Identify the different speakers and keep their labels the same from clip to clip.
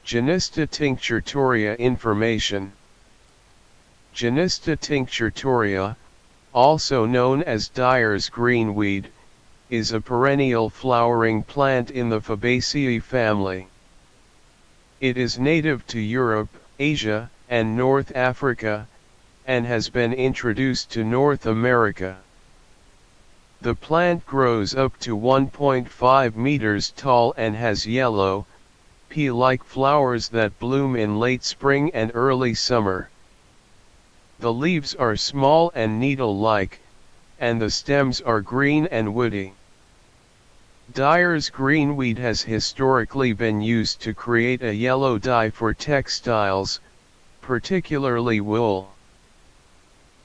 Speaker 1: Genista tinctoria information. Genista tinctoria, also known as Dyer's greenweed, is a perennial flowering plant in the Fabaceae family. It is native to Europe, Asia, and North Africa, and has been introduced to North America. The plant grows up to 1.5 meters tall and has yellow, pea-like flowers that bloom in late spring and early summer. The leaves are small and needle-like, and the stems are green and woody. Dyer's greenweed has historically been used to create a yellow dye for textiles, particularly wool.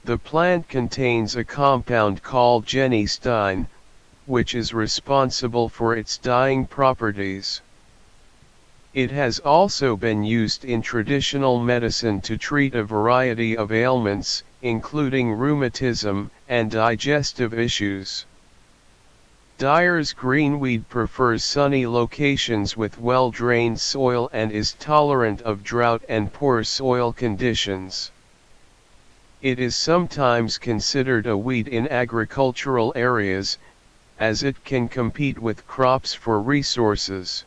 Speaker 1: The plant contains a compound called Genista, which is responsible for its dyeing properties. It has also been used in traditional medicine to treat a variety of ailments, including rheumatism and digestive issues. Dyer's greenweed prefers sunny locations with well-drained soil and is tolerant of drought and poor soil conditions. It is sometimes considered a weed in agricultural areas, as it can compete with crops for resources.